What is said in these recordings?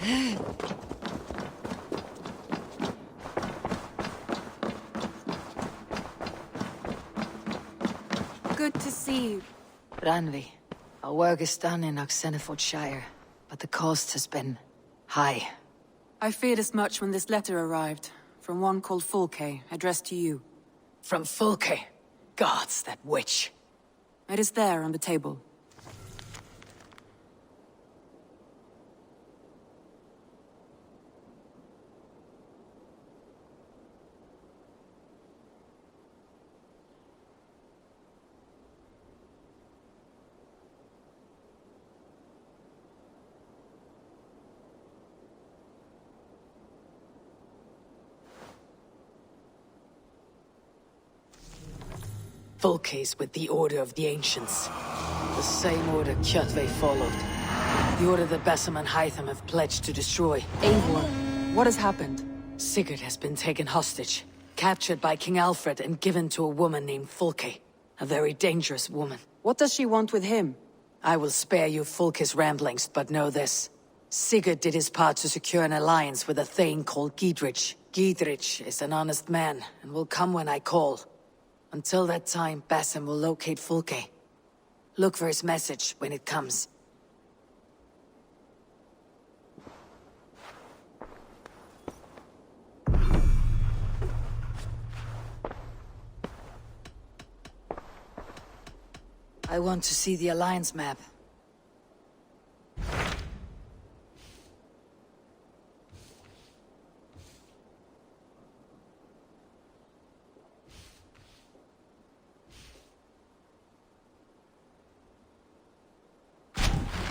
Good to see you. Ranvi, our work is done in Oxenfordshire, but the cost has been high. I feared as much when this letter arrived, from one called Fulke, addressed to you. From Fulke? Gods, that witch. It is there on the table. Fulke's with the Order of the Ancients. The same order Kjotve followed. The order that Basim and Hytham have pledged to destroy. Eivor, what has happened? Sigurd has been taken hostage, captured by King Alfred and given to a woman named Fulke. A very dangerous woman. What does she want with him? I will spare you Fulke's ramblings, but know this. Sigurd did his part to secure an alliance with a thane called Gidrich. Gidrich is an honest man, and will come when I call. Until that time, Basim will locate Fulke. Look for his message when it comes. I want to see the Alliance map.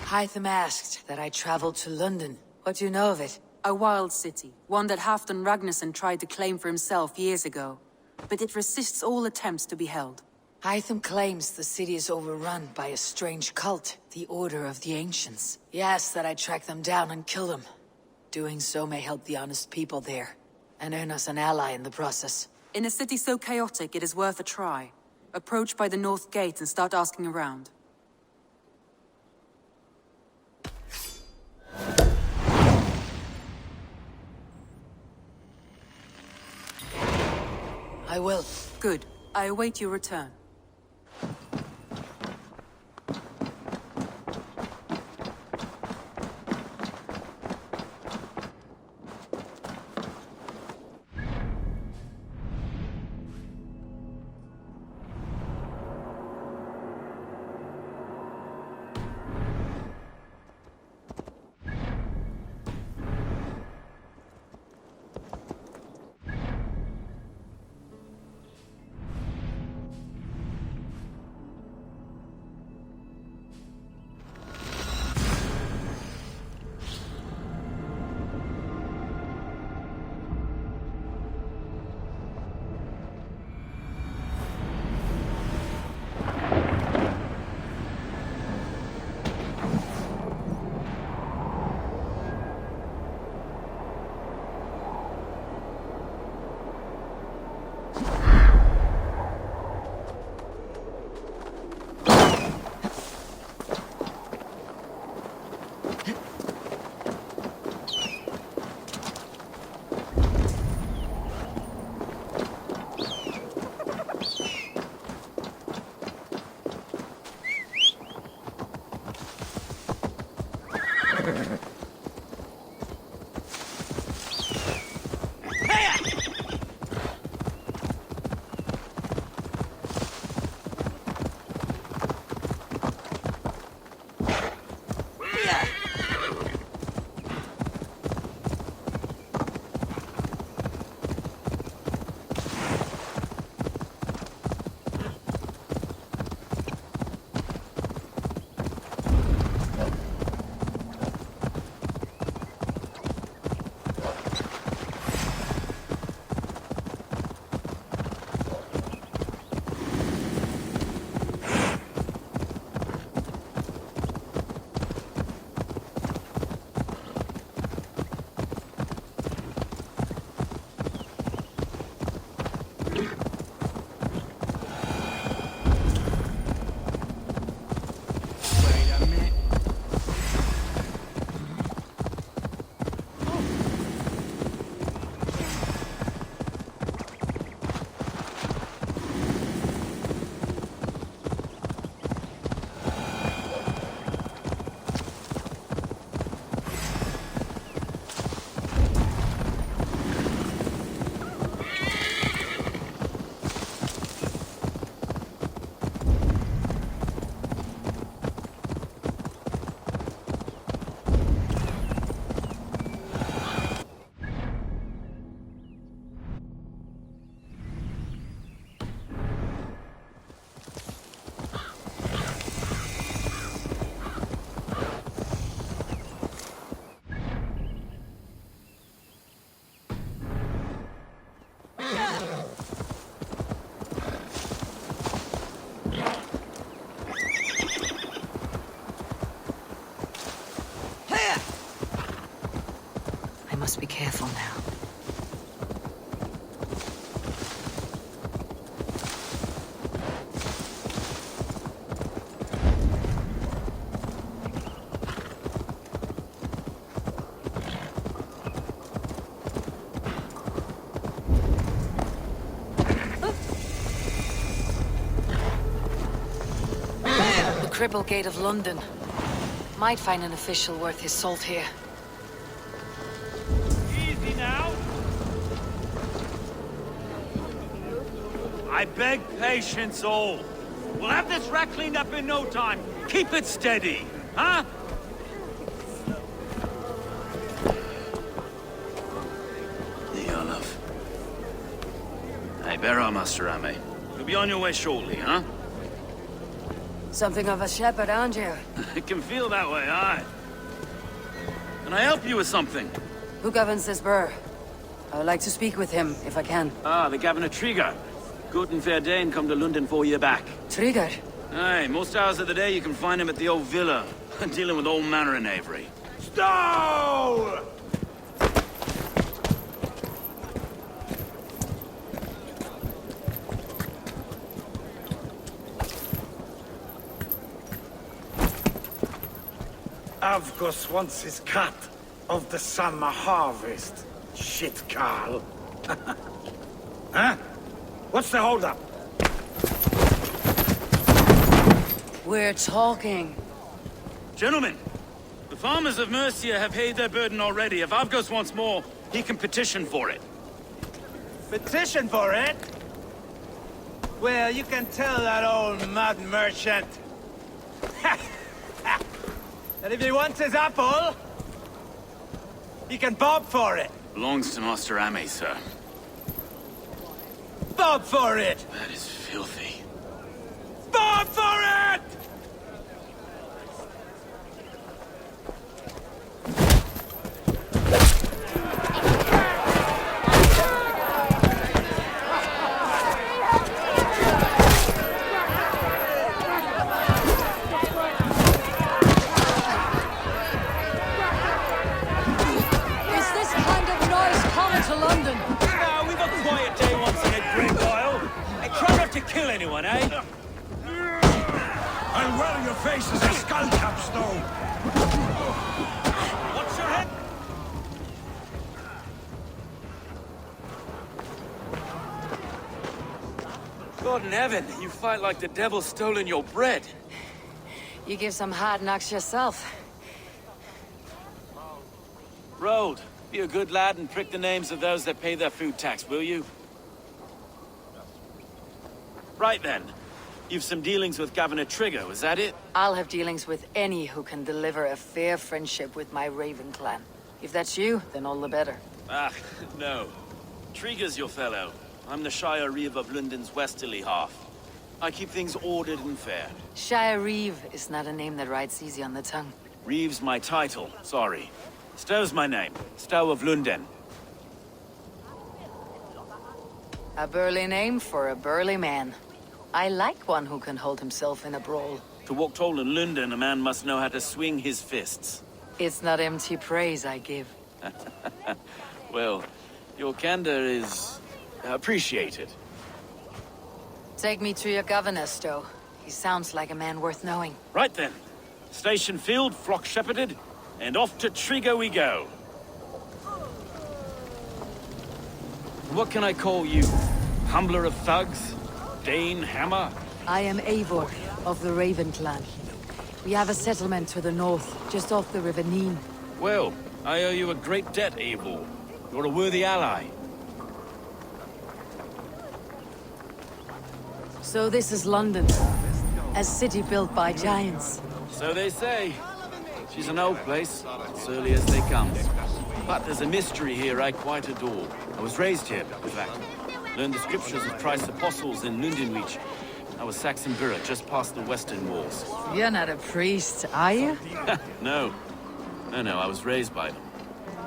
Hytham asked that I travel to Lunden. What do you know of it? A wild city, one that Halfdan Ragnarsson tried to claim for himself years ago. But it resists all attempts to be held. Hytham claims the city is overrun by a strange cult, the Order of the Ancients. He asks that I track them down and kill them. Doing so may help the honest people there, and earn us an ally in the process. In a city so chaotic, it is worth a try. Approach by the North Gate and start asking around. I will. Good. I await your return. must be careful now. Cripple Gate of London. Might find an official worth his salt here. Easy now. I beg patience all. We'll have this rat cleaned up in no time. Keep it steady, huh? There you are, love. Hey, bear our Master Ame. You'll be on your way shortly, huh? Something of a shepherd, aren't you? It can feel that way, aye. Can I help you with something? Who governs this burr? I would like to speak with him, if I can. Ah, the Governor Tryggr. Good and fair Dane come to Lunden 4 year back. Tryggr? Aye, most hours of the day you can find him at the old villa, dealing with all manner of knavery. Stowe! Avgos wants his cut of the summer harvest. Shit, Carl. Huh? What's the holdup? We're talking. Gentlemen, the farmers of Mercia have paid their burden already. If Avgos wants more, he can petition for it. Petition for it? Well, you can tell that old mud merchant that if he wants his apple, he can bob for it. Belongs to Master Ame, sir. Bob for it! That is filthy. Bob for it! Kill anyone, eh? I'll wear your face as a skull cap, Stowe. What's your head? God in heaven, you fight like the devil's stolen your bread. You give some hard knocks yourself. Road, be a good lad and prick the names of those that pay their food tax, will you? Right then. You've some dealings with Governor Tryggr, is that it? I'll have dealings with any who can deliver a fair friendship with my Raven clan. If that's you, then all the better. Ah, no. Tryggr's your fellow. I'm the Shire Reeve of Lunden's westerly half. I keep things ordered and fair. Shire Reeve is not a name that rides easy on the tongue. Reeve's my title, sorry. Stowe's my name. Stowe of Lunden. A burly name for a burly man. I like one who can hold himself in a brawl. To walk tall in Lunden, a man must know how to swing his fists. It's not empty praise I give. Well, your candor is appreciated. Take me to your governor, Stowe. He sounds like a man worth knowing. Right then. Station filled, flock shepherded, and off to Tryggr we go. What can I call you? Humbler of thugs? Dane Hammer? I am Eivor, of the Raven clan. We have a settlement to the north, just off the River Nene. Well, I owe you a great debt, Eivor. You're a worthy ally. So this is London. A city built by giants. So they say. She's an old place, as early as they come. But there's a mystery here I quite adore. I was raised here, in fact. Learned the scriptures of Christ's apostles in Lundenreach. I was Saxon Borough, just past the western walls. You're not a priest, are you? No. No, I was raised by them.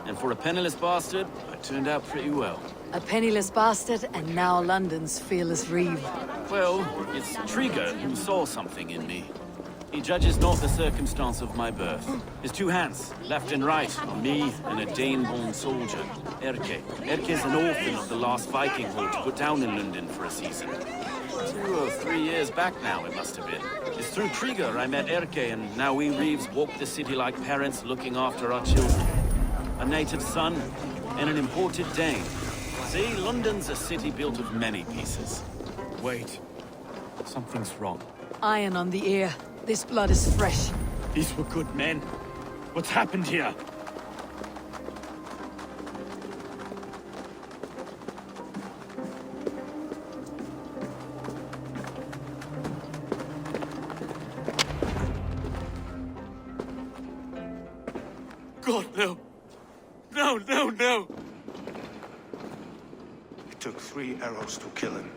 And for a penniless bastard, I turned out pretty well. A penniless bastard, and now London's fearless reeve. Well, it's Tryggr who saw something in me. He judges not the circumstance of my birth. His two hands, left and right, on me and a Dane-born soldier, Erke. Erke is an orphan of the last Viking horde put down in Lunden for a season. 2 or 3 years back now, it must have been. It's through Tryggr I met Erke, and now we Reeves walk the city like parents looking after our children. A native son and an imported Dane. See, Lunden's a city built of many pieces. Wait. Something's wrong. Iron on the ear. This blood is fresh. These were good men. What's happened here? God, no. No, no, no! It took 3 arrows to kill him.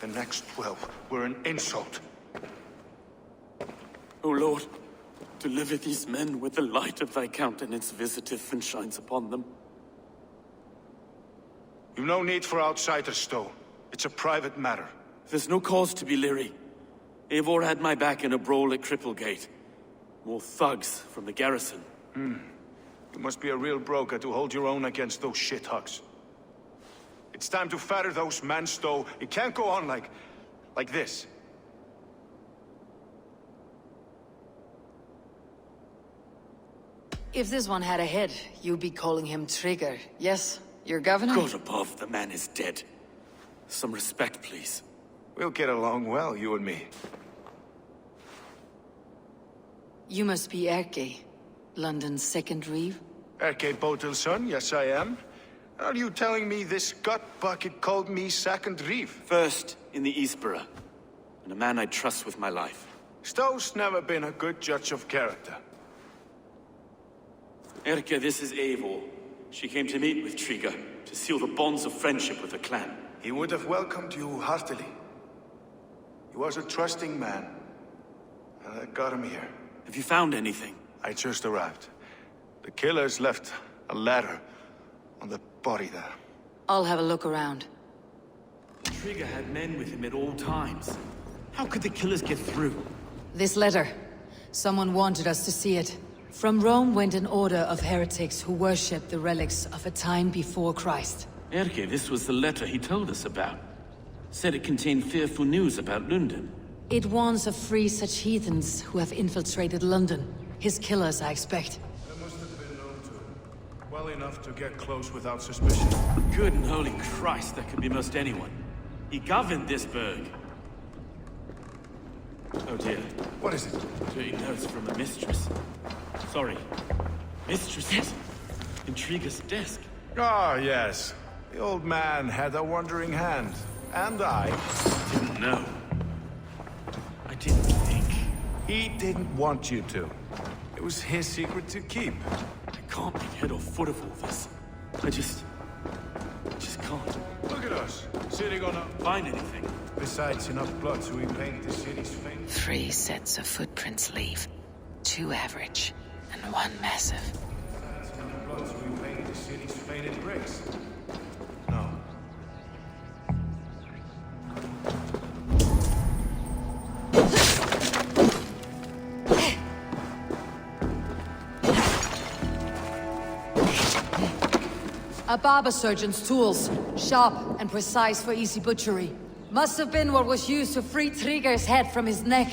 The next 12 were an insult. O Lord, deliver these men with the light of thy countenance visiteth and shines upon them. You've no need for outsiders, Stowe. It's a private matter. There's no cause to be leery. Eivor had my back in a brawl at Cripplegate. More thugs from the garrison. You must be a real broker to hold your own against those shithugs. It's time to fetter those men, Stowe. It can't go on like this. If this one had a head, you'd be calling him Tryggr. Yes? Your governor? God above, the man is dead. Some respect, please. We'll get along well, you and me. You must be Erke, London's second Reeve. Erke Botel's son, yes I am. Are you telling me this gut bucket called me second Reeve? First in the Eastborough, and a man I trust with my life. Stowe's never been a good judge of character. Erke, this is Eivor. She came to meet with Tryggr, to seal the bonds of friendship with the clan. He would have welcomed you heartily. He was a trusting man. And I got him here. Have you found anything? I just arrived. The killers left a letter on the body there. I'll have a look around. Tryggr had men with him at all times. How could the killers get through? This letter. Someone wanted us to see it. From Rome went an order of heretics who worshipped the relics of a time before Christ. Erke, this was the letter he told us about. Said it contained fearful news about Lunden. It warns of 3 such heathens who have infiltrated London. His killers, I expect. There must have been known to him. Well enough to get close without suspicion. Good and holy Christ, that could be most anyone. He governed this burg. Oh dear. What is it? Dirty notes from a mistress. Sorry. Mistresses. In Trygg's desk. Ah, yes. The old man had a wandering hand. And I. Didn't know. I didn't think. He didn't want you to. It was his secret to keep. I can't make head or foot of all this. I just can't. Look at us, sitting on a... Find anything. Besides enough blood to repaint the city's fate. 3 sets of footprints leave. 2 average, and 1 massive. Besides enough blood to repaint the city's faded bricks. No. A barber surgeon's tools. Sharp and precise for easy butchery. Must have been what was used to free Tryggr's head from his neck.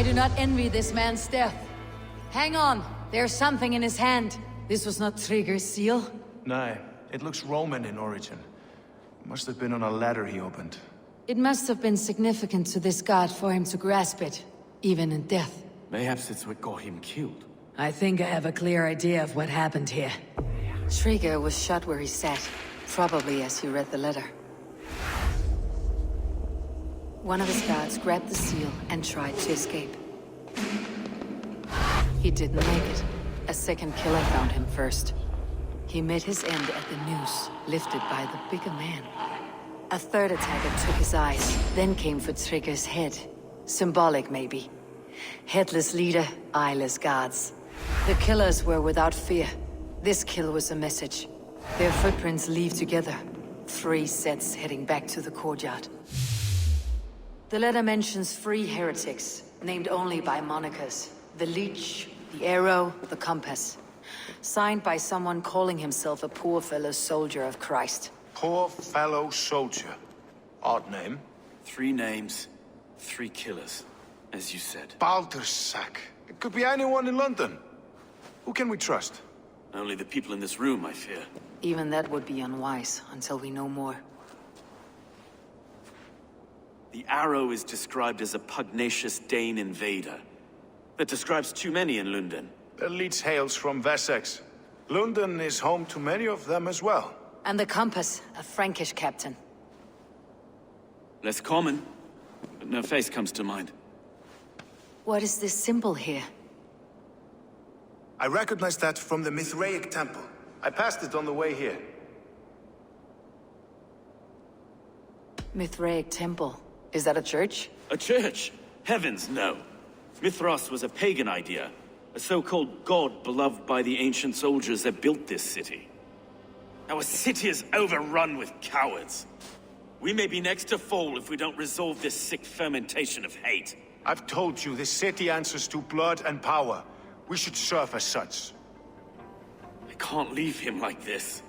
I do not envy this man's death. Hang on, there's something in his hand. This was not Tryggr's seal. Nah, it looks Roman in origin. Must have been on a ladder he opened. It must have been significant to this god for him to grasp it, even in death. Perhaps it's what got him killed. I think I have a clear idea of what happened here. Tryggr was shot where he sat, probably as he read the letter. One of his guards grabbed the seal and tried to escape. He didn't make it. A second killer found him first. He met his end at the noose, lifted by the bigger man. A third attacker took his eyes, then came for Tryggr's head. Symbolic, maybe. Headless leader, eyeless guards. The killers were without fear. This kill was a message. Their footprints leave together. 3 sets heading back to the courtyard. The letter mentions 3 heretics, named only by monikers. The Leech, the Arrow, the Compass. Signed by someone calling himself a poor fellow soldier of Christ. Poor fellow soldier. Odd name. 3 names, 3 killers, as you said. Baldersack. It could be anyone in London. Who can we trust? Only the people in this room, I fear. Even that would be unwise, until we know more. The Arrow is described as a pugnacious Dane invader. That describes too many in Lunden. The Leech hails from Wessex. Lunden is home to many of them as well. And the Compass, a Frankish captain. Less common, but no face comes to mind. What is this symbol here? I recognize that from the Mithraic temple. I passed it on the way here. Mithraic temple. Is that a church? A church? Heavens, no. Mithras was a pagan idea. A so-called god beloved by the ancient soldiers that built this city. Our city is overrun with cowards. We may be next to fall if we don't resolve this sick fermentation of hate. I've told you, this city answers to blood and power. We should serve as such. I can't leave him like this.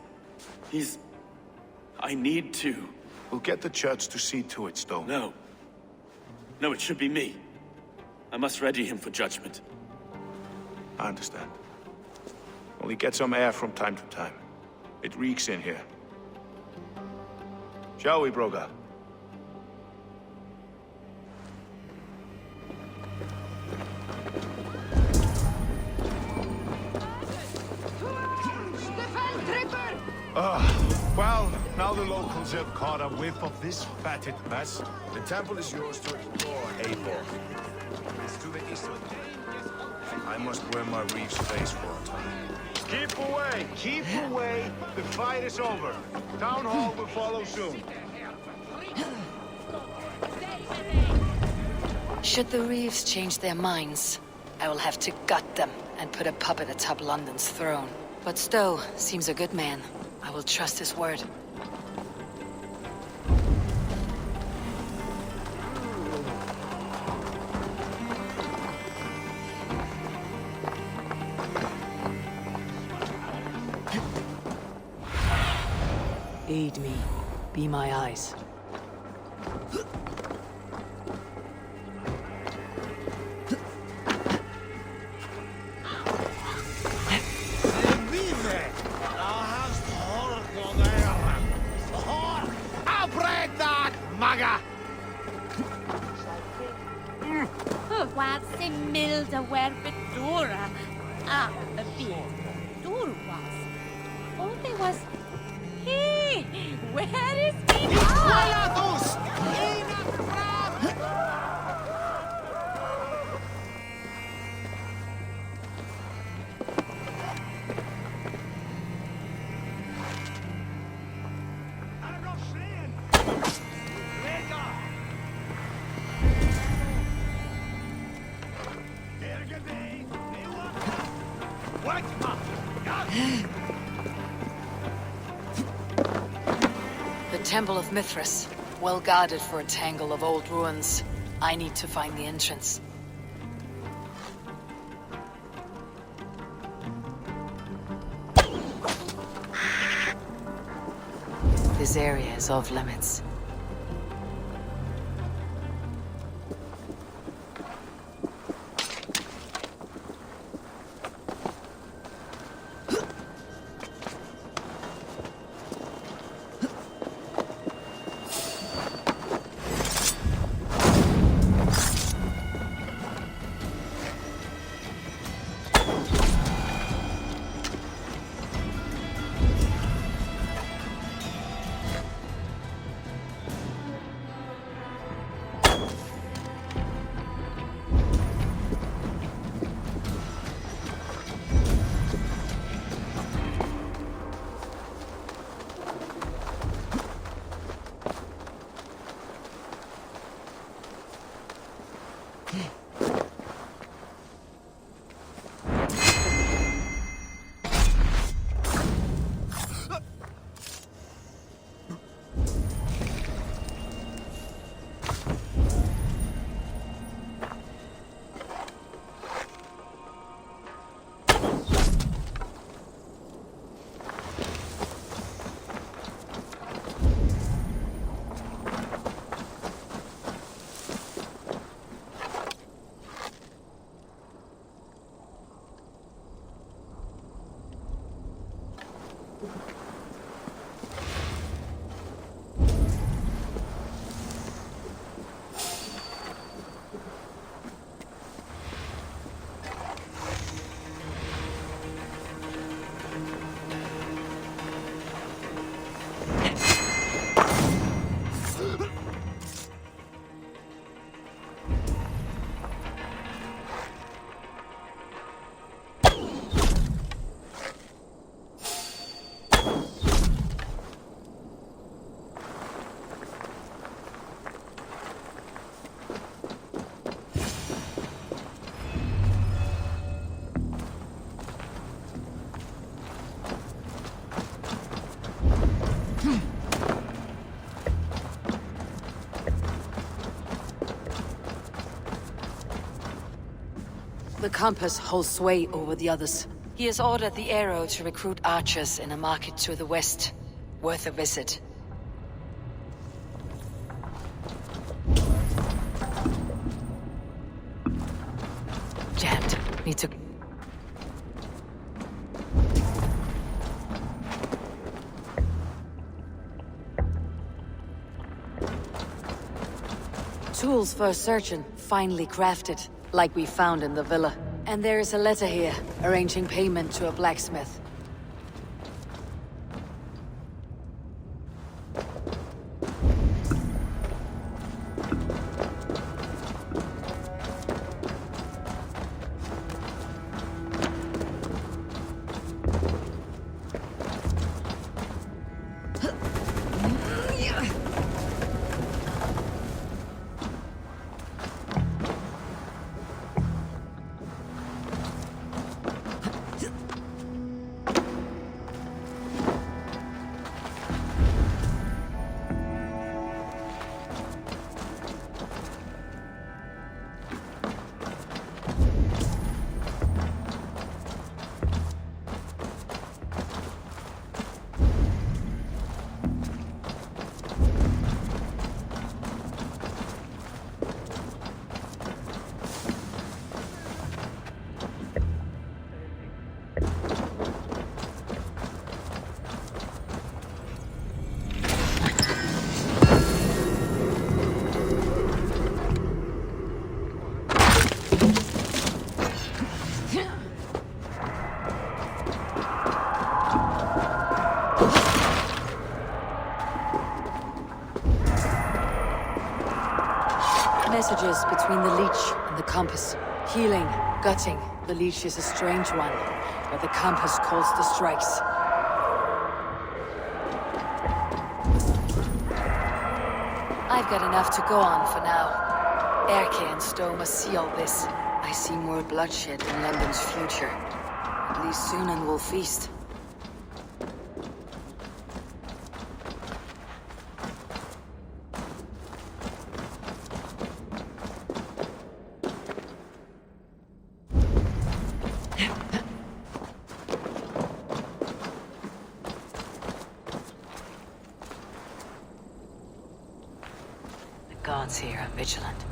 I need to. We'll get the church to see to it, Stowe. No. No, it should be me. I must ready him for judgment. I understand. Only get some air from time to time. It reeks in here. Shall we, Broga? Well, now the locals have caught a whiff of this fatted mess. The temple is yours to explore, Eivor. It's to the east. I must wear my reef's face for a time. Keep away! Keep away! The fight is over. Town hall will follow soon. Should the Reeves change their minds, I will have to gut them and put a puppet atop London's throne. But Stowe seems a good man. I will trust his word. Aid me. Be my eyes. Was se milde werbedora. A bit. Dur was. Only was. Hey, where is he? The Temple of Mithras. Well guarded for a tangle of old ruins. I need to find the entrance. This area is off limits. The compass holds sway over the others. He has ordered the arrow to recruit archers in a market to the west. Worth a visit. Jammed. Need to... Tools for a surgeon, finely crafted. Like we found in the villa. And there is a letter here, arranging payment to a blacksmith. Messages between the leech and the compass. Healing, gutting. The leech is a strange one, but the compass calls the strikes. I've got enough to go on for now. Erke and Stowe must see all this. I see more bloodshed in London's future. At least soon and we'll feast. Guards here are vigilant.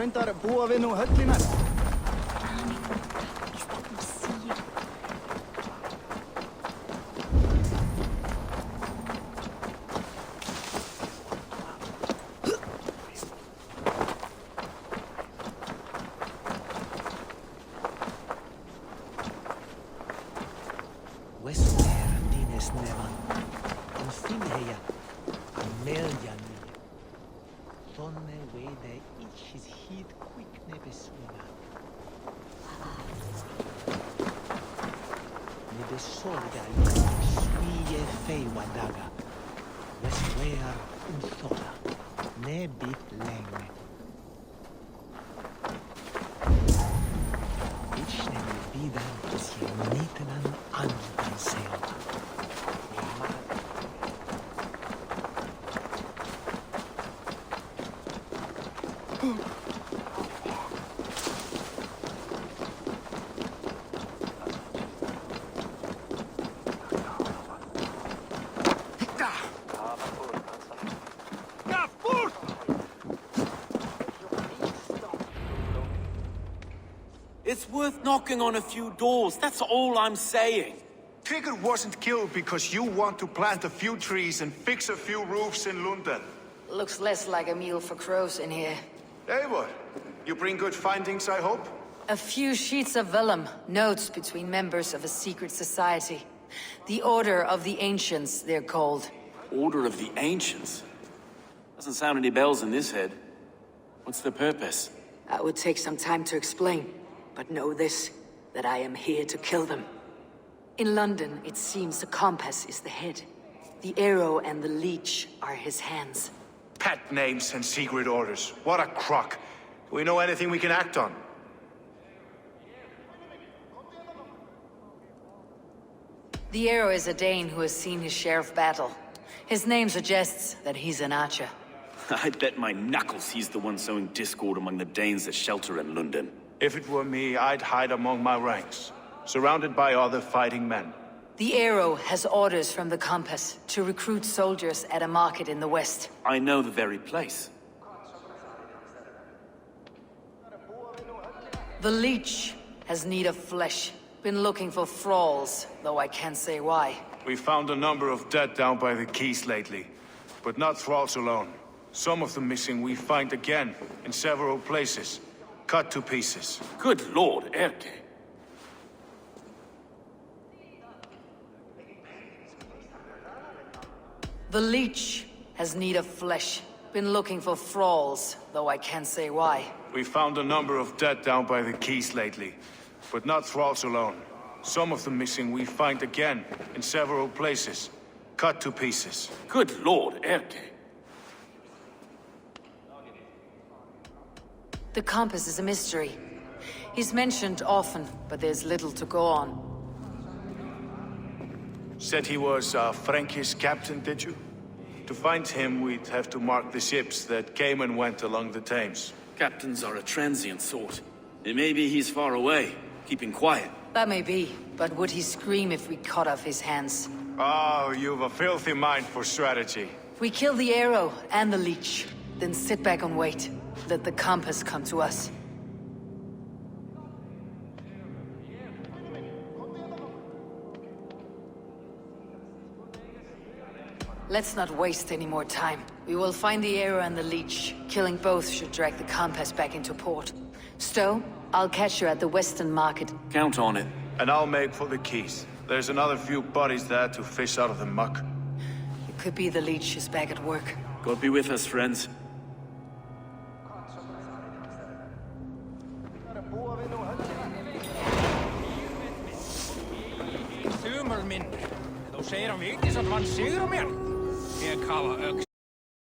Reyndar búa við nú höllinar. It's worth knocking on a few doors, that's all I'm saying. Tryggr wasn't killed because you want to plant a few trees and fix a few roofs in Lunden. Looks less like a meal for crows in here. Hey, what? You bring good findings, I hope? A few sheets of vellum, notes between members of a secret society. The Order of the Ancients, they're called. Order of the Ancients? Doesn't sound any bells in this head. What's the purpose? That would take some time to explain, but know this, that I am here to kill them. In London, it seems the compass is the head. The arrow and the leech are his hands. Pet names and secret orders. What a crock. Do we know anything we can act on? The arrow is a Dane who has seen his share of battle. His name suggests that he's an archer. I bet my knuckles he's the one sowing discord among the Danes that shelter in Lunden. If it were me, I'd hide among my ranks, surrounded by other fighting men. The arrow has orders from the compass to recruit soldiers at a market in the west. I know the very place. The leech has need of flesh. Been looking for thralls, though I can't say why. We found a number of dead down by the quays lately, but not thralls alone. Some of the missing we find again, in several places, cut to pieces. Good lord, Erke. The leech has need of flesh. Been looking for thralls, though I can't say why. We found a number of dead down by the quays lately, but not thralls alone. Some of the missing we find again, in several places, cut to pieces. Good lord, Erke. The compass is a mystery. He's mentioned often, but there's little to go on. Said he was a Frankish captain, did you? To find him, we'd have to mark the ships that came and went along the Thames. Captains are a transient sort. Maybe he's far away, keeping quiet. That may be, but would he scream if we cut off his hands? Oh, you've a filthy mind for strategy. We kill the arrow and the leech, then sit back and wait. Let the compass come to us. Let's not waste any more time. We will find the arrow and the leech. Killing both should drag the compass back into port. Stowe, I'll catch you at the Western Market. Count on it. And I'll make for the quays. There's another few bodies there to fish out of the muck. It could be the leech is back at work. God be with us, friends. Sumer min. Då säger de viktigt att man syr om er. Er kalla öx.